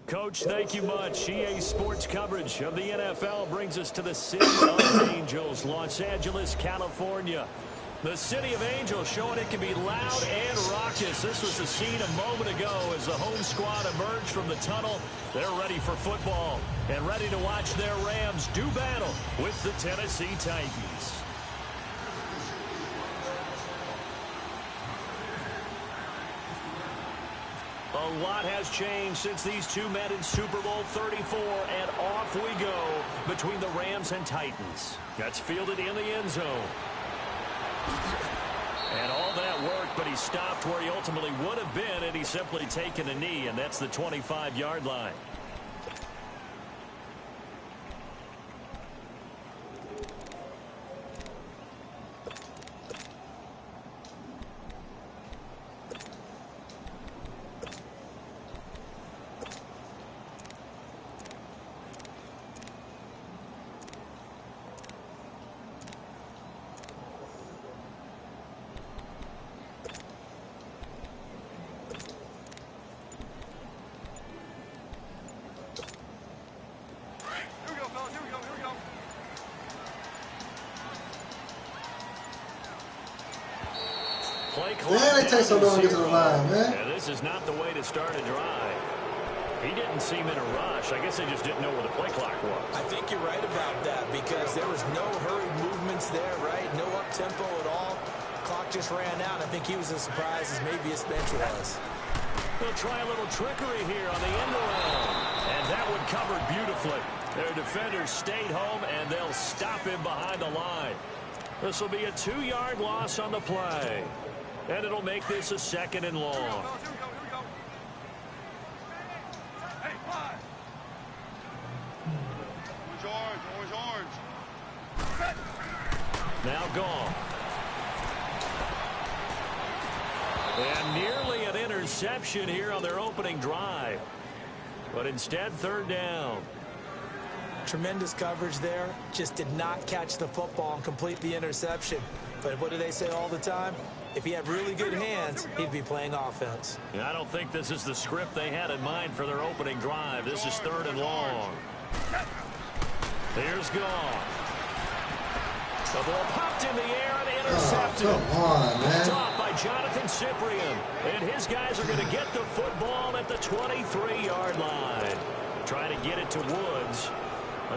Coach, thank you much. EA Sports coverage of the NFL brings us to the City of Angels, Los Angeles, California. The City of Angels showing it can be loud and raucous. This was the scene a moment ago as the home squad emerged from the tunnel. They're ready for football and ready to watch their Rams do battle with the Tennessee Titans. A lot has changed since these two met in Super Bowl 34, and off we go between the Rams and Titans. That's fielded in the end zone. And all that worked, but he stopped where he ultimately would have been, and he's simply taken a knee, and that's the 25-yard line. Man, it takes so long to get to the line, man. Yeah, this is not the way to start a drive. He didn't seem in a rush. I guess they just didn't know where the play clock was. I think you're right about that because there was no hurried movements there, right? No up-tempo at all. Clock just ran out. I think he was as surprised as maybe his bench was. They'll try a little trickery here on the end around. And that one covered beautifully. Their defenders stayed home, and they'll stop him behind the line. This will be a 2-yard loss on the play. And it'll make this a 2nd and long. Here we go. Hey, five. Orange. Now gone. And nearly an interception here on their opening drive. But instead, 3rd down. Tremendous coverage there. Just did not catch the football and complete the interception. But what do they say all the time? If he had really good hands, he'd be playing offense. I don't think this is the script they had in mind for their opening drive. This is 3rd and long. Here's Goff. The ball popped in the air and intercepted. Oh, come on, man. Picked off by Jonathan Cyprien. And his guys are going to get the football at the 23-yard line. Trying to get it to Woods.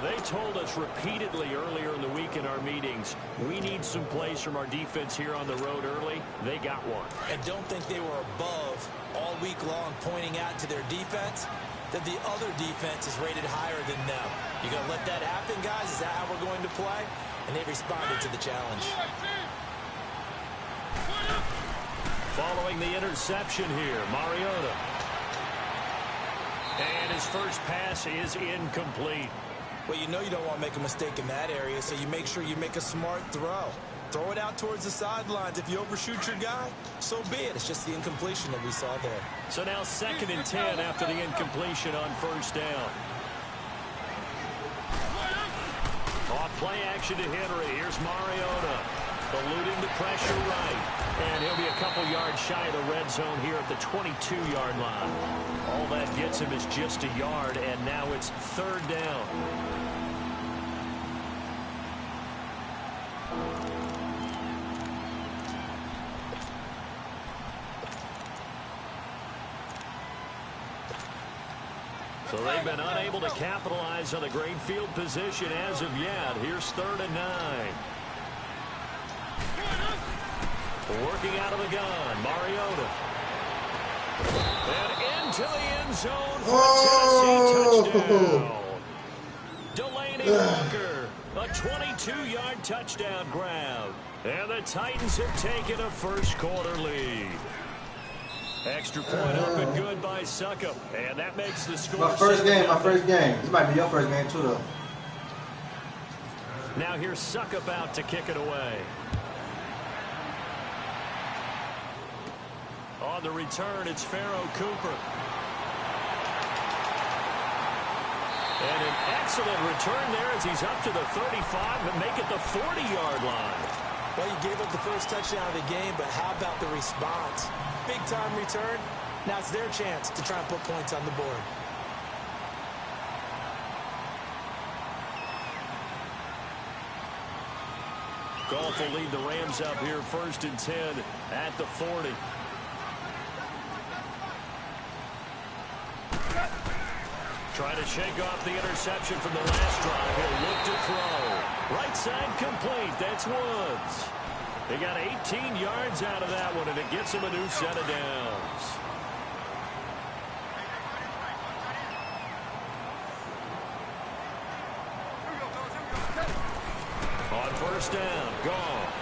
They told us repeatedly earlier in the week in our meetings, we need some plays from our defense here on the road early. They got one. And don't think they were above all week long pointing out to their defense that the other defense is rated higher than them. You going to let that happen, guys? Is that how we're going to play? And they responded to the challenge. Following the interception here, Mariota. And his first pass is incomplete. Well, you know you don't want to make a mistake in that area, so you make sure you make a smart throw. Throw it out towards the sidelines. If you overshoot your guy, so be it. It's just the incompletion that we saw there. So now 2nd and 10 after the incompletion on 1st down. Off play action to Henry. Here's Mariota. Eluding the pressure right. And he'll be a couple yards shy of the red zone here at the 22-yard line. All that gets him is just a yard, and now it's 3rd down. So they've been unable to capitalize on the great field position as of yet. Here's 3rd and 9. Working out of the gun, Mariota. And into the end zone for a Tennessee touchdown. Delaney Walker, a 22-yard touchdown grab. And the Titans have taken a first-quarter lead. Extra point up and good by Suckup. And that makes the score. My first game. This might be your first game, too, though. Now here's Suckup out to kick it away. On the return, it's Pharaoh Cooper. And an excellent return there as he's up to the 35 and make it the 40-yard line. Well, you gave up the first touchdown of the game, but how about the response? Big-time return. Now it's their chance to try and put points on the board. Goff will lead the Rams up here 1st and 10 at the 40. Trying to shake off the interception from the last drive. He'll look to throw. Right side complete. That's Woods. They got 18 yards out of that one, and it gets him a new set of downs. On 1st down, Goff.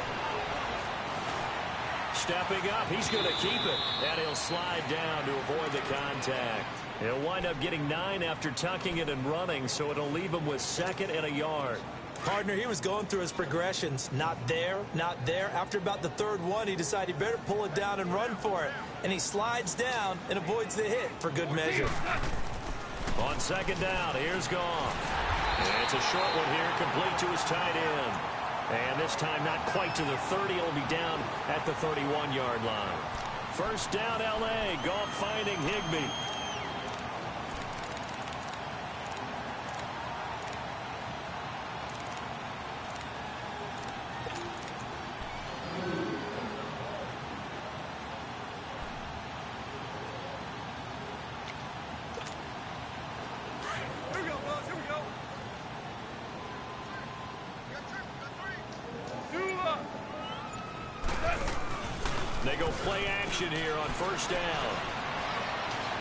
Stepping up, he's going to keep it. And he'll slide down to avoid the contact. He'll wind up getting 9 after tucking it and running, so it'll leave him with 2nd and a yard. Partner, he was going through his progressions. Not there, not there. After about the 3rd one, he decided he better pull it down and run for it. And he slides down and avoids the hit for good measure. On 2nd down, here's Goff. It's a short one here, complete to his tight end. And this time not quite to the 30. It'll be down at the 31-yard line. 1st down, L.A. Goff finding Higbee. They go play action here on 1st down.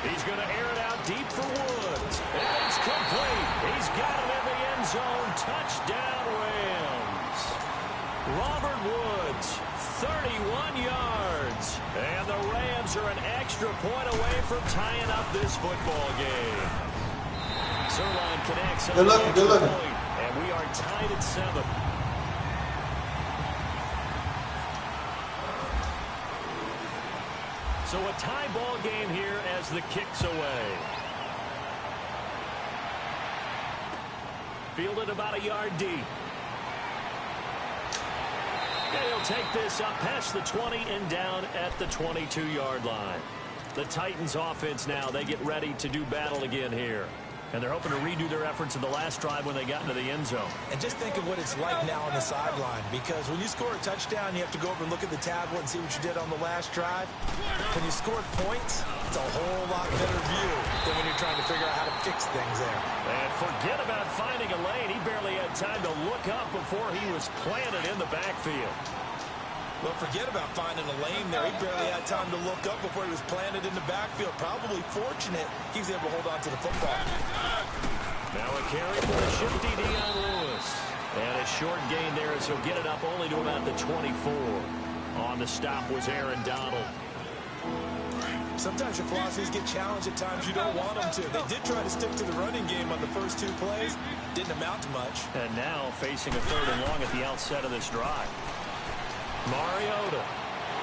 He's going to air it out deep for Woods. And it's complete. He's got it in the end zone. Touchdown, Rams. Robert Woods, 31 yards. And the Rams are an extra point away from tying up this football game. Zerline connects on the extra point. And we are tied at 7. So a tie ball game here as the kick's away. Fielded about a yard deep. And he'll take this up past the 20 and down at the 22-yard line. The Titans offense now, they get ready to do battle again here. And they're hoping to redo their efforts in the last drive when they got into the end zone. And just think of what it's like now on the sideline. Because when you score a touchdown, you have to go over and look at the tablet and see what you did on the last drive. When you scored points, it's a whole lot better view than when you're trying to figure out how to fix things there. And forget about finding a lane. He barely had time to look up before he was planted in the backfield. Well, forget about finding a lane there. He barely had time to look up before he was planted in the backfield. Probably fortunate he was able to hold on to the football. Now a carry for the shifty Dion Lewis. And a short gain there as he'll get it up only to about the 24. On the stop was Aaron Donald. Sometimes your philosophies get challenged at times you don't want them to. They did try to stick to the running game on the first 2 plays. Didn't amount to much. And now facing a 3rd and long at the outset of this drive. Mariota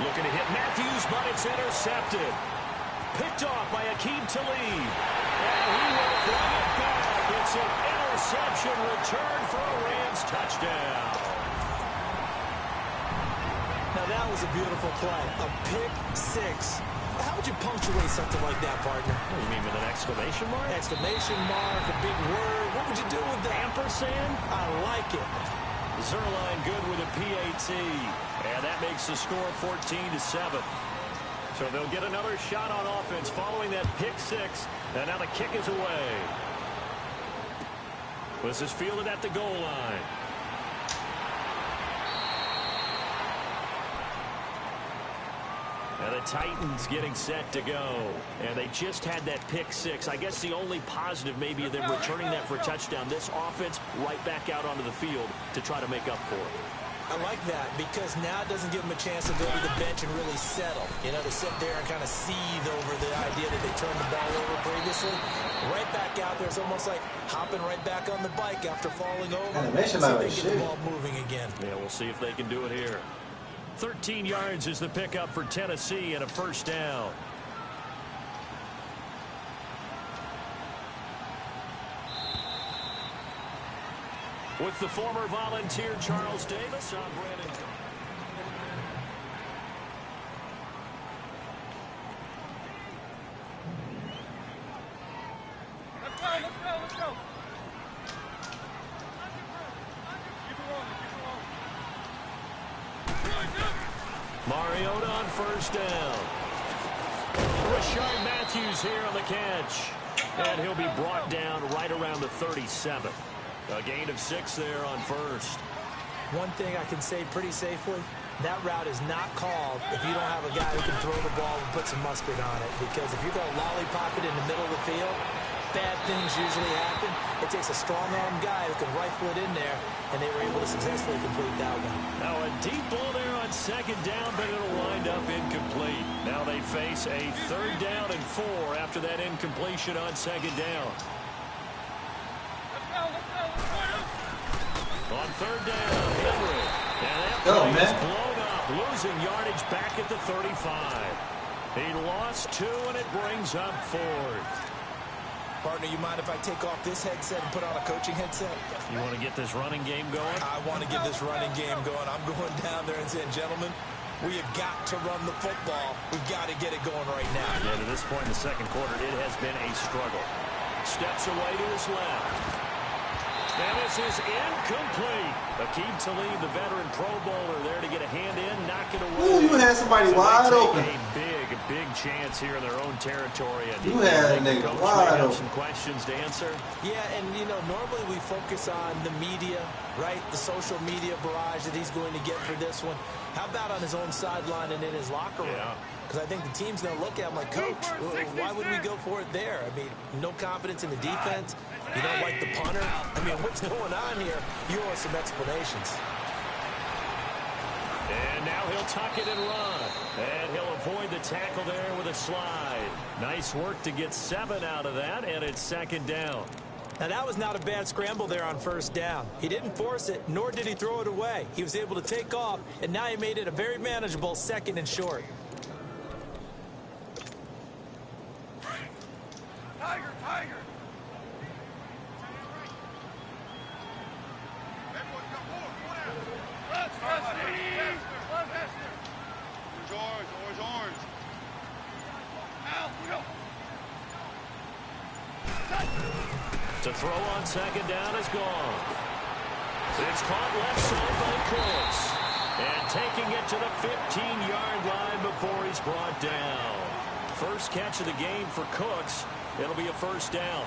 looking to hit Matthews, but it's intercepted. Picked off by Aqib Talib. And he will bring it back. It's an interception return for a Rams touchdown. Now that was a beautiful play. A pick 6. How would you punctuate something like that, partner? What do you mean, with an exclamation mark? Exclamation mark, a big word. What would you do with that? Ampersand? I like it. Zerline good with a PAT. And that makes the score 14-7. So they'll get another shot on offense following that pick 6. And now the kick is away. This is fielded at the goal line. And the Titans getting set to go. And they just had that pick 6. I guess the only positive maybe of them returning that for a touchdown. This offense right back out onto the field to try to make up for it. I like that because now it doesn't give them a chance to go to the bench and really settle. You know, to sit there and kind of seethe over the idea that they turned the ball over previously. Right back out there. It's almost like hopping right back on the bike after falling over. Animation See if like they get shit. the ball moving again. Yeah, we'll see if they can do it here. 13 yards is the pickup for Tennessee and a 1st down. With the former Volunteer Charles Davis, I'm Brandon. Let's go, let's go, let's go. Keep it rolling, keep it rolling. Mariota on first down. Rashard Matthews here on the catch. And he'll be brought down right around the 37. A gain of 6 there on first. One thing I can say pretty safely, that route is not called if you don't have a guy who can throw the ball and put some mustard on it. Because if you're going to lollipop it in the middle of the field, bad things usually happen. It takes a strong-arm guy who can rifle it in there, and they were able to successfully complete that one. Now a deep ball there on second down, but it'll wind up incomplete. Now they face a 3rd down and 4 after that incompletion on second down. On 3rd down, Henry. And that play is blown up, losing yardage back at the 35. He lost 2, and it brings up 4th. Partner, you mind if I take off this headset and put on a coaching headset? You want to get this running game going? I want to get this running game going. I'm going down there and saying, gentlemen, we have got to run the football. We've got to get it going right now. Yeah, to this point in the second quarter, it has been a struggle. Steps away to his left. And this is incomplete. Aqib Talib, the veteran Pro Bowler, there to get a hand in, knock it away. Ooh, you had somebody wide open. A big chance here in their own territory. And you had a nigga wide open. Some questions to answer. Yeah, and you know, normally we focus on the media, right? The social media barrage that he's going to get for this one. How about on his own sideline and in his locker room? Yeah. Because I think the team's going to look at him like, Coach, why would we go for it there? I mean, no confidence in the defense. You don't like the punter. I mean, what's going on here? You owe us some explanations. And now he'll tuck it and run. And he'll avoid the tackle there with a slide. Nice work to get 7 out of that, and it's 2nd down. Now, that was not a bad scramble there on 1st down. He didn't force it, nor did he throw it away. He was able to take off, and now he made it a very manageable 2nd and short. Tiger, Tiger. To throw on 2nd down is gone. It's caught left side by Cooks. And taking it to the 15-yard line before he's brought down. First catch of the game for Cooks. It'll be a 1st down.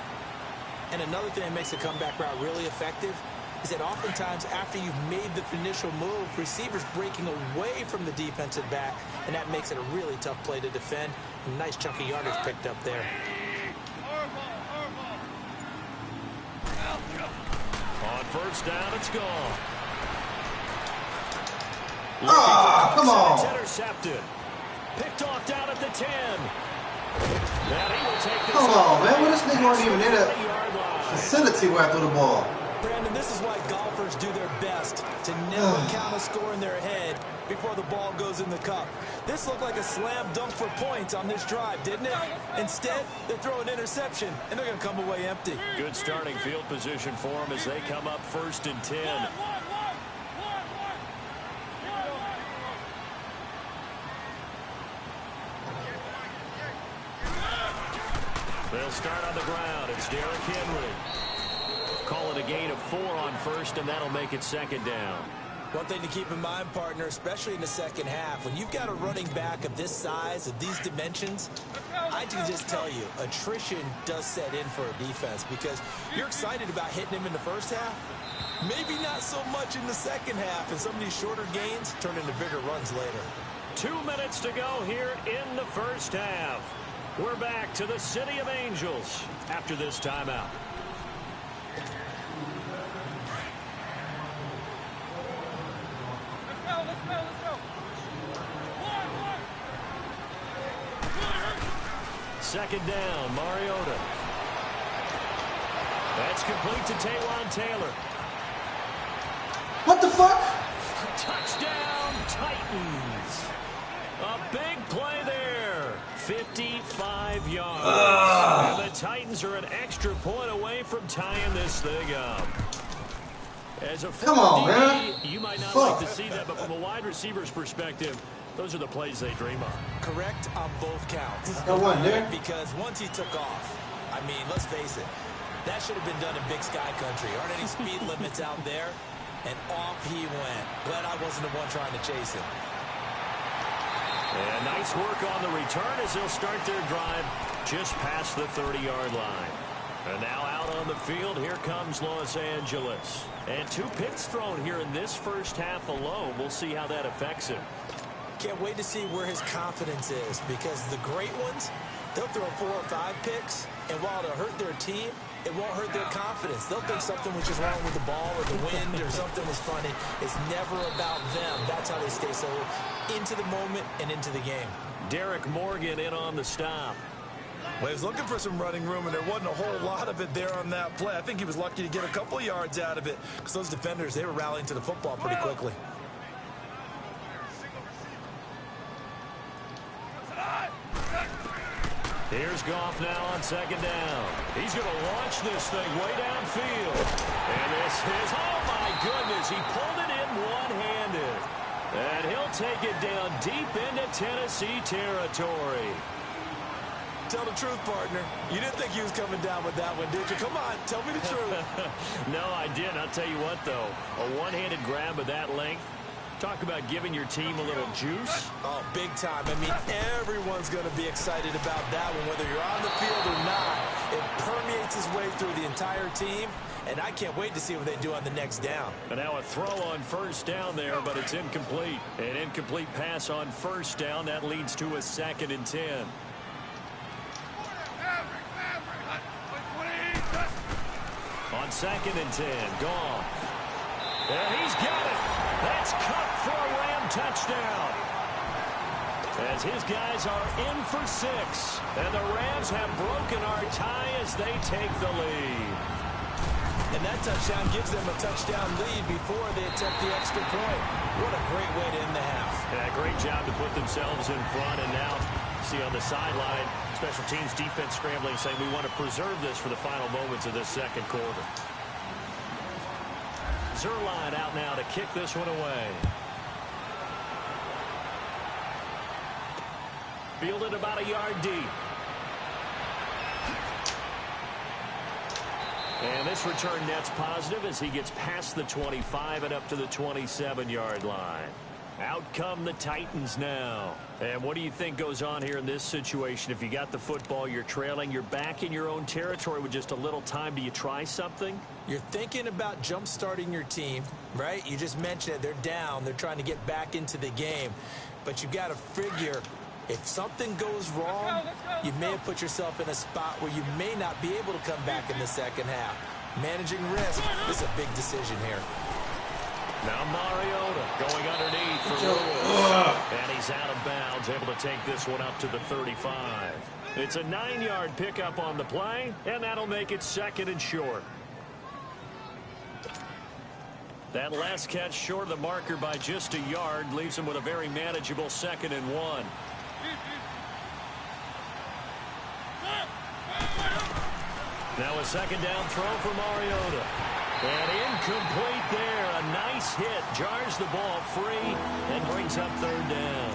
And another thing that makes the comeback route really effective is that oftentimes after you've made the initial move, receivers breaking away from the defensive back, and that makes it a really tough play to defend. A nice chunk of yardage picked up there. On 1st down, it's gone. Come on. It's intercepted. Picked off down at the 10. Now he will take this. Come on, man. Well, this nigga wasn't even in a vicinity where I threw the ball. Brandon, this is why golfers do their best to never count a score in their head before the ball goes in the cup. This looked like a slam dunk for points on this drive, didn't it? Instead, they throw an interception, and they're going to come away empty. Good starting field position for them as they come up 1st and 10. They'll start on the ground. It's Derrick Henry. Call it a gain of 4 on 1st, and that'll make it 2nd down. One thing to keep in mind, partner, especially in the second half, when you've got a running back of this size, of these dimensions, I can just tell you, attrition does set in for a defense because you're excited about hitting him in the first half. Maybe not so much in the second half, and some of these shorter gains turn into bigger runs later. 2 minutes to go here in the first half. We're back to the City of Angels after this timeout. Let's go. Second down, Mariota. That's complete to Taywan Taylor. What the fuck? Touchdown, Titans. A big play there. 55 yards. And the Titans are an extra point away from tying this thing up. As a Come on, DB, man. you might not Fuck. like to see that, but from a wide receiver's perspective, those are the plays they dream of. Correct on both counts. That one there. Because once he took off, I mean, let's face it, that should have been done in Big Sky Country. Aren't any speed limits out there? And off he went. Glad I wasn't the one trying to chase him. And nice work on the return as they'll start their drive just past the 30-yard line. And now out on the field, here comes Los Angeles. And 2 picks thrown here in this first half alone. We'll see how that affects him. Can't wait to see where his confidence is, because the great ones, they'll throw 4 or 5 picks, and while it'll hurt their team, it won't hurt their confidence. They'll think something was just wrong with the ball or the wind or something was funny. It's never about them. That's how they stay so into the moment and into the game. Derek Morgan in on the stop. Well, he was looking for some running room, and there wasn't a whole lot of it there on that play. I think he was lucky to get a couple yards out of it, because those defenders, they were rallying to the football pretty quickly. Here's Goff now on second down. He's going to launch this thing way downfield. And this is, oh my goodness, he pulled it in one-handed. And he'll take it down deep into Tennessee territory. Tell the truth, partner. You didn't think he was coming down with that one, did you? Come on, tell me the truth. No, I didn't. I'll tell you what, though. A one-handed grab of that length. Talk about giving your team a little juice. Oh, big time. I mean, everyone's going to be excited about that one, whether you're on the field or not. It permeates its way through the entire team, and I can't wait to see what they do on the next down. And now a throw on first down there, but it's incomplete. An incomplete pass on first down. That leads to a 2nd and 10. On 2nd and 10, Goff. And he's got it. That's cut for a Ram touchdown. As his guys are in for 6. And the Rams have broken our tie as they take the lead. And that touchdown gives them a touchdown lead before they attempt the extra point. What a great way to end the half. Yeah, great job to put themselves in front. And now, see on the sideline, special teams defense scrambling, saying we want to preserve this for the final moments of this second quarter. Zerline out now to kick this one away. Fielded about a yard deep. And this return net's positive as he gets past the 25 and up to the 27-yard line. Out come the Titans now. And what do you think goes on here in this situation? If you got the football, you're trailing, you're back in your own territory with just a little time. Do you try something? You're thinking about jump-starting your team, right? You just mentioned it. They're down. They're trying to get back into the game. But you've got to figure, if something goes wrong, you may have put yourself in a spot where you may not be able to come back in the second half. Managing risk is a big decision here. Now Mariota going underneath for Lewis. And he's out of bounds, able to take this one up to the 35. It's a 9-yard pickup on the play, and that'll make it 2nd and short. That last catch short of the marker by just a yard leaves him with a very manageable 2nd and 1. Now a 2nd down throw for Mariota. And incomplete there. A nice hit. Jars the ball free and brings up 3rd down.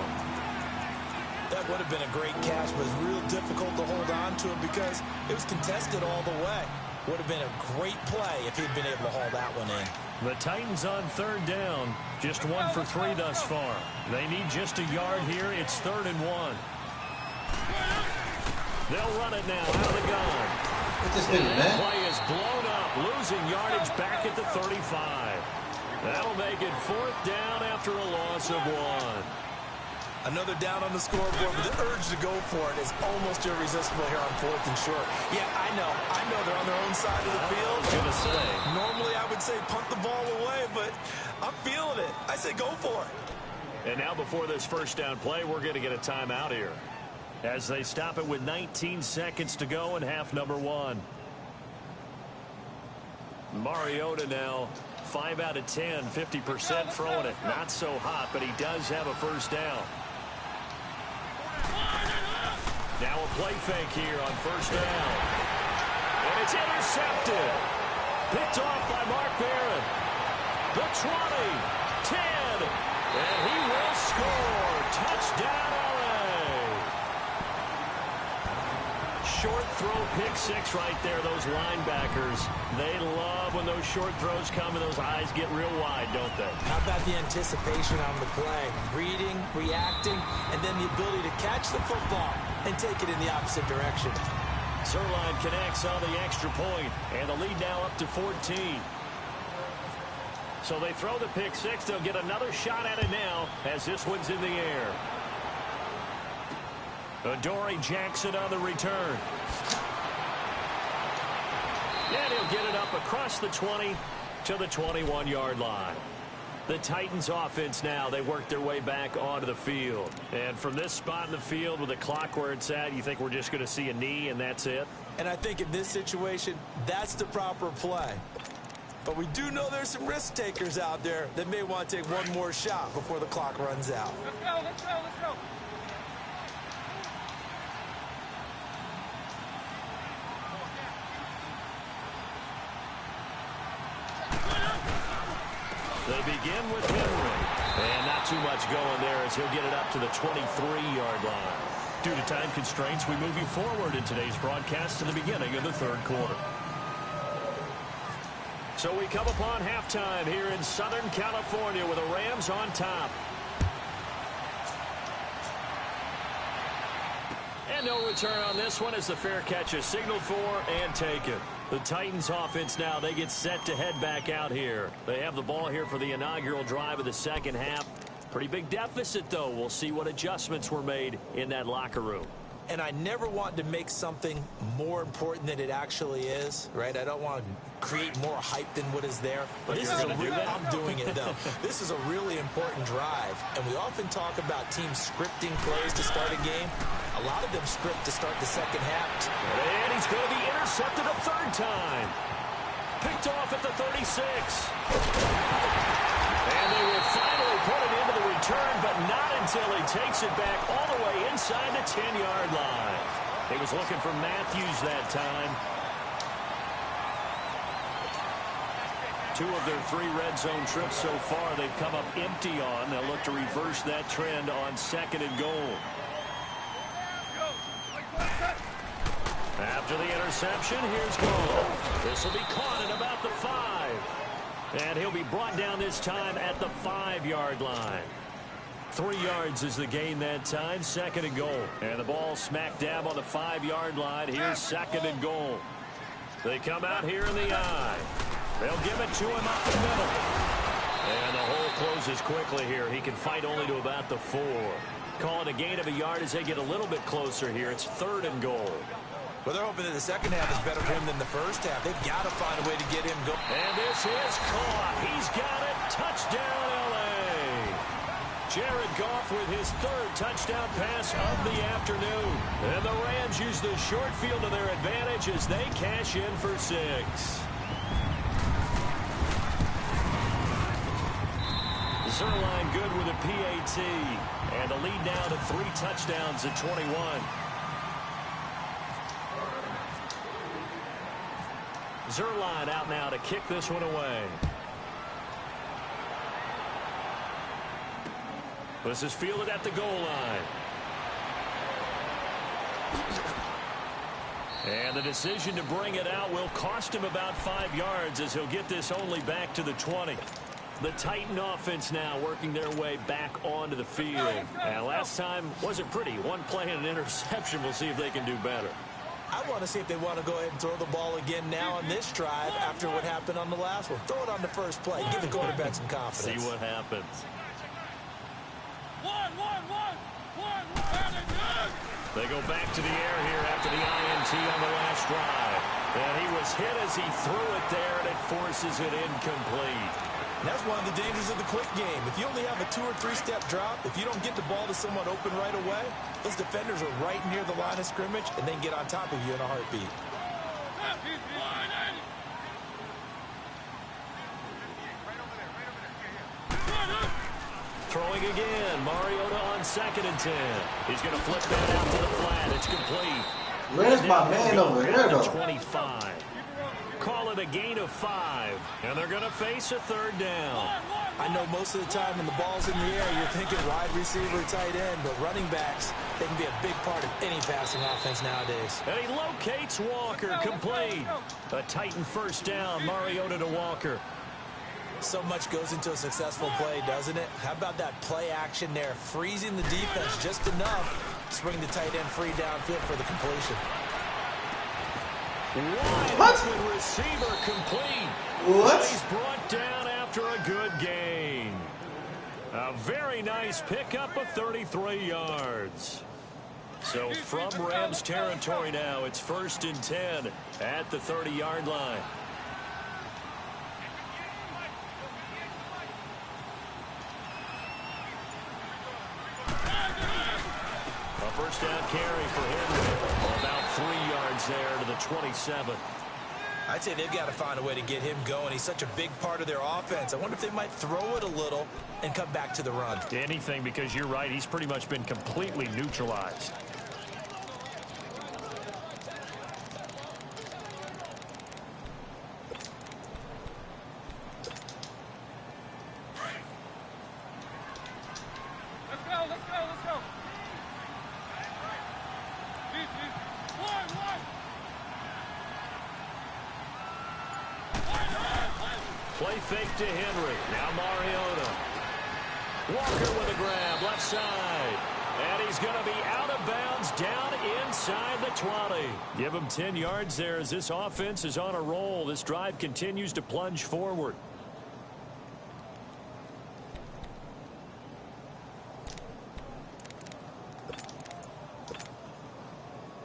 That would have been a great catch, but it was real difficult to hold on to it because it was contested all the way. Would have been a great play if he'd been able to haul that one in. The Titans on 3rd down. Just 1 for 3 thus far. They need just a yard here. It's 3rd and 1. They'll run it now out of the gun. That play is blown up, losing yardage back at the 35. That'll make it 4th down after a loss of 1. Another down on the scoreboard, but the urge to go for it is almost irresistible here on 4th and short. Yeah, I know they're on their own side of the field. I was going to say. Normally I would say punt the ball away, but I'm feeling it. I say go for it. And now before this first down play, we're going to get a timeout here, as they stop it with 19 seconds to go in half number 1. Mariota now 5 out of 10, 50% throwing it. Not so hot, but he does have a first down. Now a play fake here on first down. And it's intercepted. Picked off by Mark Barron. The 20, 10, and he will score. Touchdown, LA. short throw pick six right there, those linebackers. They love when those short throws come and those eyes get real wide, don't they? How about the anticipation on the play? Reading, reacting, and then the ability to catch the football and take it in the opposite direction. Zerline connects on the extra point, and the lead now up to 14. So they throw the pick six. They'll get another shot at it now as this one's in the air. Adoree Jackson on the return. And he'll get it up across the 20 to the 21-yard line. The Titans offense now, they work their way back onto the field. And from this spot in the field with the clock where it's at, you think we're just going to see a knee and that's it? And I think in this situation, that's the proper play. But we do know there's some risk takers out there that may want to take one more shot before the clock runs out. Let's go, let's go, let's go. They begin with Henry. And not too much going there as he'll get it up to the 23-yard line. Due to time constraints, we move you forward in today's broadcast to the beginning of the third quarter. So we come upon halftime here in Southern California with the Rams on top. And no return on this one as the fair catch is signaled for and taken. The Titans offense now, they get set to head back out here. They have the ball here for the inaugural drive of the second half. Pretty big deficit, though. We'll see what adjustments were made in that locker room. And I never want to make something more important than it actually is, right? I don't want to create more hype than what is there. But this is I'm doing it, though. This is a really important drive. And we often talk about teams scripting plays to start a game. A lot of them script to start the second half. And he's going to be intercepted a third time. Picked off at the 36. And they will finally put it into the return, but not until he takes it back all the way inside the 10-yard line. He was looking for Matthews that time. 2 of their 3 red zone trips so far they've come up empty on. They'll look to reverse that trend on second and goal. After the interception, here's goal. This will be caught at about the 5. And he'll be brought down this time at the 5-yard line. 3 yards is the gain that time, second and goal. And the ball smack dab on the 5-yard line. Here's second and goal. They come out here in the I. They'll give it to him up the middle. And the hole closes quickly here. He can fight only to about the 4. Call it a gain of a yard as they get a little bit closer here. It's third and goal. Well, they're hoping that the second half is better for him than the first half. They've got to find a way to get him going. And this is caught. He's got it. Touchdown, L.A. Jared Goff with his 3rd touchdown pass of the afternoon. And the Rams use the short field to their advantage as they cash in for 6. Zerline good with a PAT. And the lead now to 3 touchdowns at 21. Zerline out now to kick this one away. This is fielded at the goal line. And the decision to bring it out will cost him about 5 yards as he'll get this only back to the 20. The Titan offense now working their way back onto the field. And last time wasn't pretty. 1 play and an interception. We'll see if they can do better. I want to see if they want to go ahead and throw the ball again now on this drive after what happened on the last one. Throw it on the first play. Give the quarterback some confidence. See what happens. They go back to the air here after the INT on the last drive. And he was hit as he threw it there, and it forces it incomplete. And that's one of the dangers of the quick game. If you only have a 2- or 3-step drop, if you don't get the ball to someone open right away, those defenders are right near the line of scrimmage, and they can get on top of you in a heartbeat. Throwing again. Mariota on 2nd and 10. He's going to flip that out to the flat. It's complete. Where's my man over here, though? 25. Call it a gain of 5. And they're going to face a 3rd down. I know most of the time when the ball's in the air, you're thinking wide receiver, tight end, but running backs, they can be a big part of any passing offense nowadays. And he locates Walker, complete. A Titan first down, Mariota to Walker. So much goes into a successful play, doesn't it? How about that play action there, freezing the defense just enough to bring the tight end free downfield for the completion. Wide open receiver complete. What? He's brought down after a good gain. A very nice pickup of 33 yards. So from Rams territory now, it's 1st and 10 at the 30-yard line. A first down carry for Henry. About 3 yards there to the 27. I'd say they've got to find a way to get him going. He's such a big part of their offense. I wonder if they might throw it a little and come back to the run. Anything, because you're right. He's pretty much been completely neutralized. Let's go. One. Play fake to Henry. Now Mariota. Walker with a grab, left side. And he's going to be out of bounds down inside the 20. Give him 10 yards there as this offense is on a roll. This drive continues to plunge forward.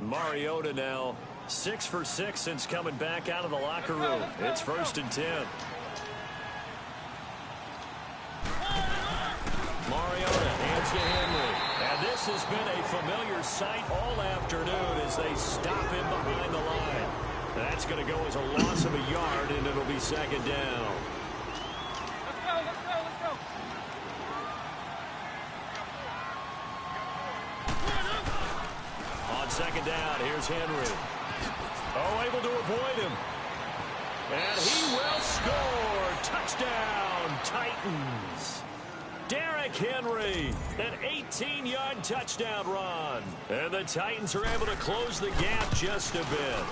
Mariota now 6 for 6 since coming back out of the locker room. It's 1st and 10. Mariota hands to Henry. And this has been a familiar sight all afternoon as they stop him behind the line. That's going to go as a loss of a yard, and it'll be 2nd down. Let's go. On 2nd down, here's Henry. Oh, able to avoid him. And he will score. Touchdown, Titans. Derrick Henry, an 18-yard touchdown run. And the Titans are able to close the gap just a bit.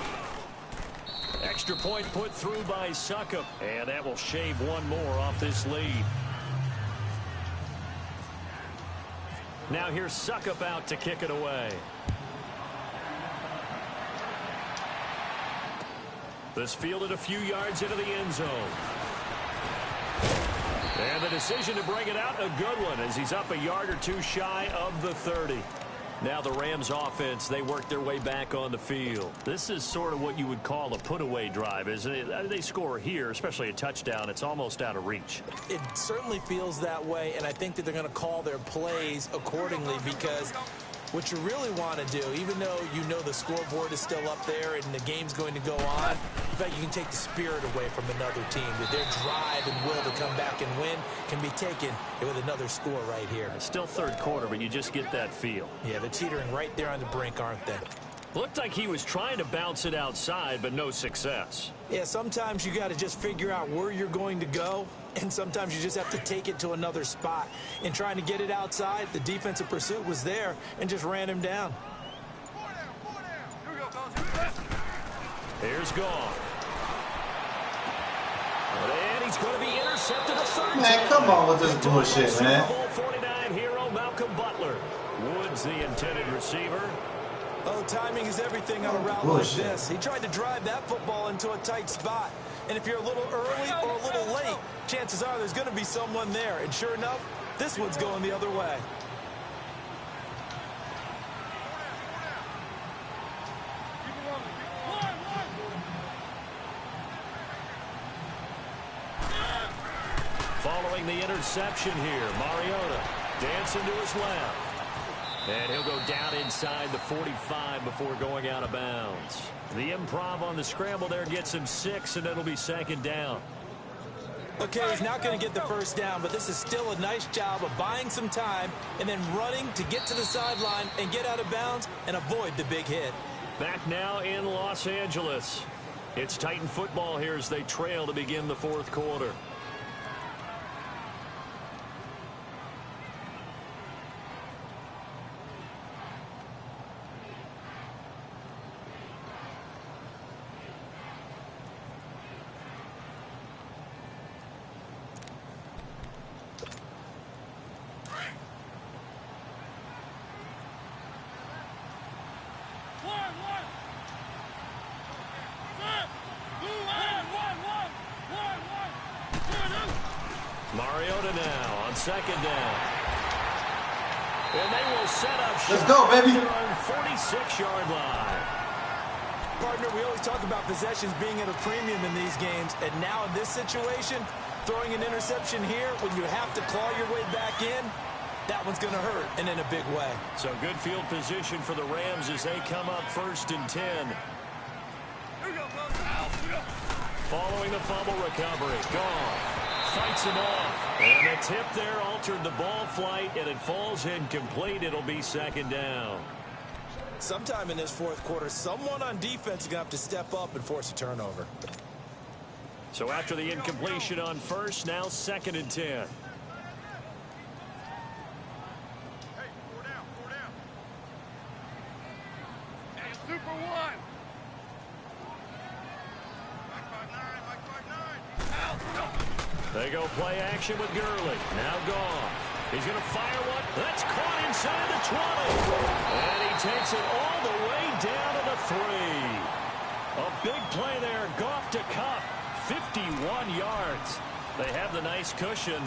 Extra point put through by Succop. And that will shave one more off this lead. Now here's Succop out to kick it away. This fielded a few yards into the end zone. And the decision to bring it out, a good one, as he's up a yard or two shy of the 30. Now the Rams offense, they work their way back on the field. This is sort of what you would call a put-away drive, isn't it? They score here, especially a touchdown. It's almost out of reach. It certainly feels that way, and I think that they're going to call their plays accordingly, because what you really want to do, even though you know the scoreboard is still up there and the game's going to go on, in fact, you can take the spirit away from another team. That their drive and will to come back and win can be taken with another score right here. It's still 3rd quarter, but you just get that feel. Yeah, they're teetering right there on the brink, aren't they? Looked like he was trying to bounce it outside, but no success. Yeah, sometimes you got to just figure out where you're going to go, and sometimes you just have to take it to another spot. In trying to get it outside, the defensive pursuit was there and just ran him down. Here we go, fellas. Here's Gone. And he's going to be intercepted a 3rd Man, come on with this bullshit, man. Super Bowl 49 hero Malcolm Butler. Woods the intended receiver. Oh, timing is everything on a route like this. He tried to drive that football into a tight spot. And if you're a little early or a little late, chances are there's going to be someone there. And sure enough, this one's going the other way. Following the interception here, Mariota dancing to his left. And he'll go down inside the 45 before going out of bounds. The improv on the scramble there gets him 6, and it'll be 2nd down. Okay, he's not going to get the first down, but this is still a nice job of buying some time and then running to get to the sideline and get out of bounds and avoid the big hit. Back now in Los Angeles. It's Titan football here as they trail to begin the 4th quarter. Mariota now on second down. And they will set up shop. Let's go, baby. Their own 46-yard line. Partner, we always talk about possessions being at a premium in these games, and now in this situation, throwing an interception here when you have to claw your way back in, that one's going to hurt, and in a big way. So good field position for the Rams as they come up 1st and 10. Following the fumble recovery, Goff fights it off. And a tip there altered the ball flight, and it falls incomplete. It'll be 2nd down. Sometime in this 4th quarter, someone on defense is going to have to step up and force a turnover. So after the incompletion on 1st, now 2nd and 10. Hey, 4 down, 4 down. Hey, Super 1. They go play action with Gurley. Now Goff. He's going to fire one. That's caught inside the 20. And he takes it all the way down to the 3. A big play there. Goff to Cup. 51 yards. They have the nice cushion.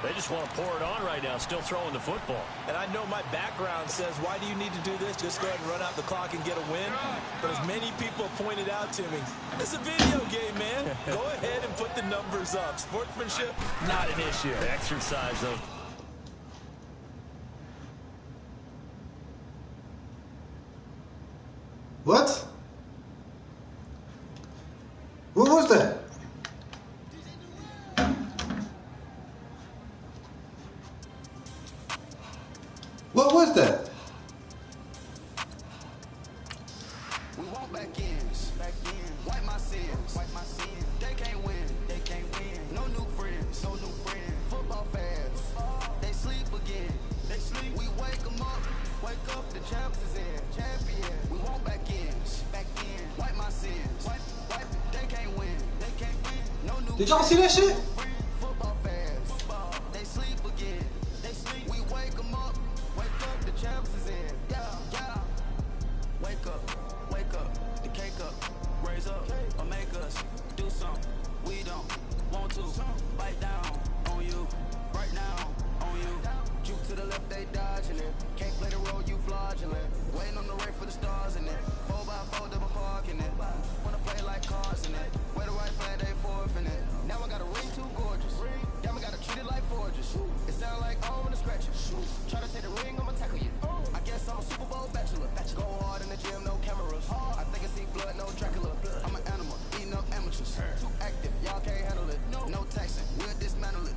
They just want to pour it on right now, still throwing the football. And I know my background says, why do you need to do this? Just go ahead and run out the clock and get a win. But as many people pointed out to me, it's a video game, man. Go ahead and put the numbers up. Sportsmanship, not an issue. Exercise of. What? What was that? What was that? We want back ends, wipe my sins, They can't win, No new friends, Football fans, they sleep again, We wake them up, the champs is in, champion. We want back ends, wipe my sins, They can't win, No new. Did y'all see that shit? Football fans, they sleep again, We wake them up, the champs is in, yeah. Wake up, the cake up, raise up, or make us do something we don't want to. Bite down on you, right now on you. Juke to the left, they dodging it. Can't play the role, you fraudulent. Waiting on the race for the stars in it. 4x4 double parking it. Wanna play like cars in it. Where the right flag, they forfeiting it. Now I got a ring too gorgeous. Damn, I gotta treat it like forges. It sound like I'm in a scratcher. Try to take the ring, I'ma tackle you. I guess I'm a Super Bowl bachelor. Go hard in the gym, no cameras. I think I see blood, no Dracula. I'm an animal, eating up amateurs. Too active, y'all can't handle it. No taxing, we'll dismantle it.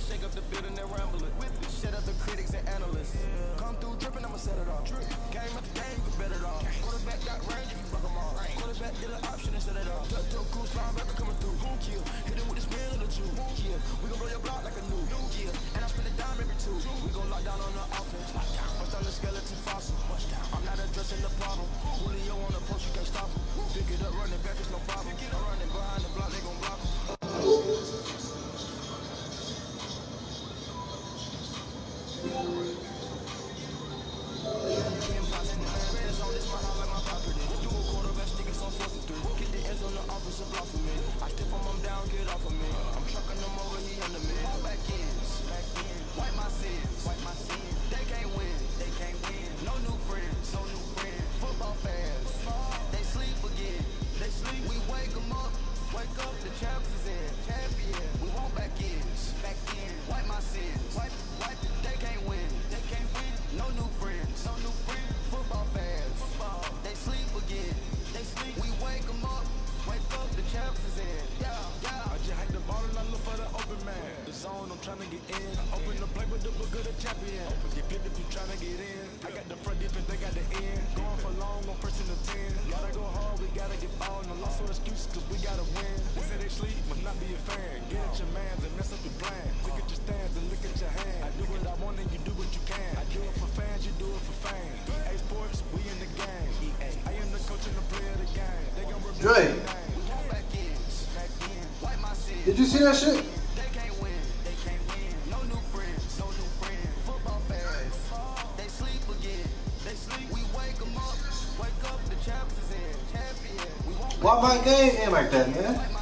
Shake up the building and ramble it. Shut up the critics and analysts. Come through dripping, I'ma set it off. Game after game, you bet it off. Quarterback got range if you buck them off. Quarterback did an option instead of off. Duck, cool, linebacker coming through. Kill, hit him with his spin on the two. Yeah, we gon' blow your block like a new. Yeah, and I spend a dime every 2. We gon' lock down on the offense. Bust on the skeleton fossil. I'm not addressing the problem. Julio on the post, you can't stop him. Pick it up, running back, it's no problem. I'm running behind the block, they gon' block him. I step on him down, get off of me. I'm trucking them over, he under me. All back ends, wipe my sins. They can't win, No new friends, Football fans, they sleep again. We wake them up, the champs is in, champion. We want back ends, wipe my sins. They can't win, No new friends, Football fans, they sleep again. We wake them up, the champs is in, yeah. I just had the ball and I look for the open man. The zone, I'm trying to get in. Open the play with the book of the champion. Open get picked if you trying to get in. I got the front defense, they got the end. Going for long, I'm pressing the 10. Gotta go hard, we gotta get all. No loss or excuse, cause we gotta win. They say they sleep, must not be a fan. Get at your man, then mess up your plan. Look at your stands and look at your hand. I do what I want and you do what you can. I do it for fans, you do it for fame. EA Sports, we in the game. I am the coach and the player of the game. They gon' remember Dre, the name. did you see that shit? They can't win, No new friends, Football fans, they sleep again. We wake them up, the champs is in, champion. We won't Why my game ain't like that, man?